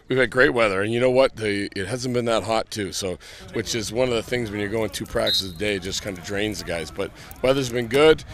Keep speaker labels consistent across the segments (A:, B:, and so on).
A: We've had great weather, and you know what? It hasn't been that hot too. So, which is one of the things when you're going 2 practices a day, it just kind of drains the guys. But weather's been good,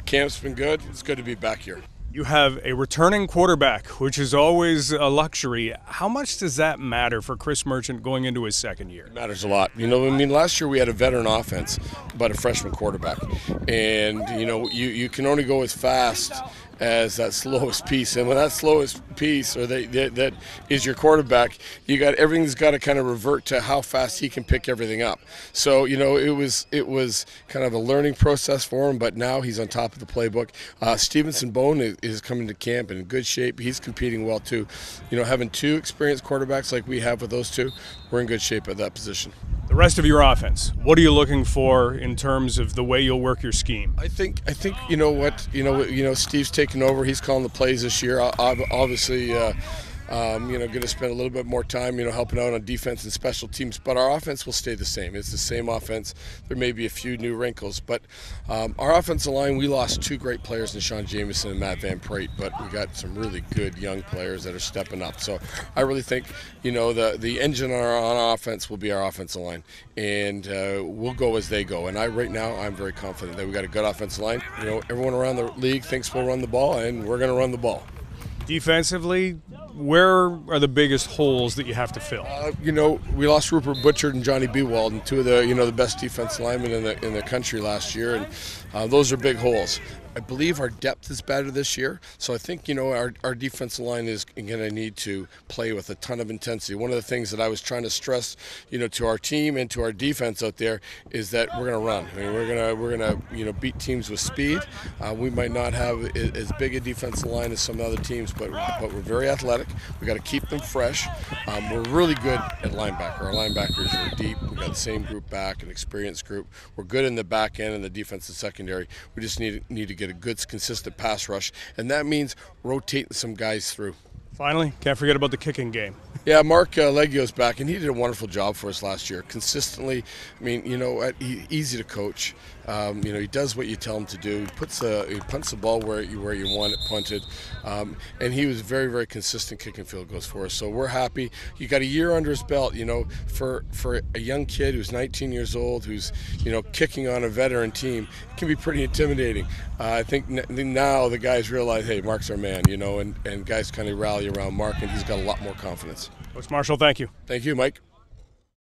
A: camp's been good. It's good to be back here.
B: You have a returning quarterback, which is always a luxury. How much does that matter for Chris Merchant going into his second year?
A: It matters a lot. You know, I mean, last year we had a veteran offense, but a freshman quarterback, and you know, you can only go as fast as that slowest piece, and when that slowest piece or that is your quarterback, everything's got to kind of revert to how fast he can pick everything up. So you know, it was kind of a learning process for him, but now he's on top of the playbook. Stevenson Bone is coming to camp in good shape. He's competing well too. You know, having two experienced quarterbacks like we have with those two, we're in good shape at that position.
B: The rest of your offense, what are you looking for in terms of the way you'll work your scheme?
A: I think you know what Steve's taken over. He's calling the plays this year. Obviously, going to spend a little bit more time, helping out on defense and special teams. But our offense will stay the same. It's the same offense. There may be a few new wrinkles, but our offensive line, we lost two great players in Sean Jamieson and Matt Van Prate, but we got some really good young players that are stepping up. So I really think, the engine on our offense will be our offensive line, and we'll go as they go. And right now, I'm very confident that we got a good offensive line. Everyone around the league thinks we'll run the ball, and we're going to run the ball.
B: Defensively, where are the biggest holes that you have to fill?
A: We lost Rupert Butchert and Johnny Bewald, and two of the best defensive linemen in the country last year, and those are big holes. I believe our depth is better this year, so I think our defensive line is going to need to play with a ton of intensity. One of the things that I was trying to stress, to our team and to our defense out there is that we're going to run. I mean, we're gonna beat teams with speed. We might not have as big a defensive line as some other teams, but we're very athletic. We got to keep them fresh. We're really good at linebacker. Our linebackers are deep. We got the same group back, an experienced group. We're good in the back end and the defensive secondary. We just need to get a good, consistent pass rush, and that means rotating some guys through.
B: Finally, can't forget about the kicking game.
A: Yeah, Mark Leggio's back, and he did a wonderful job for us last year. Consistently, I mean, easy to coach. He does what you tell him to do. He punts the ball where you want it punted, and he was very, very consistent kicking field goals for us. So we're happy. He got a year under his belt. For a young kid who's 19 years old, who's kicking on a veteran team, it can be pretty intimidating. I think now the guys realize, hey, Mark's our man, and guys kind of rally around Mark, and he's got a lot more confidence.
B: Coach Marshall, thank you.
A: Thank you, Mike.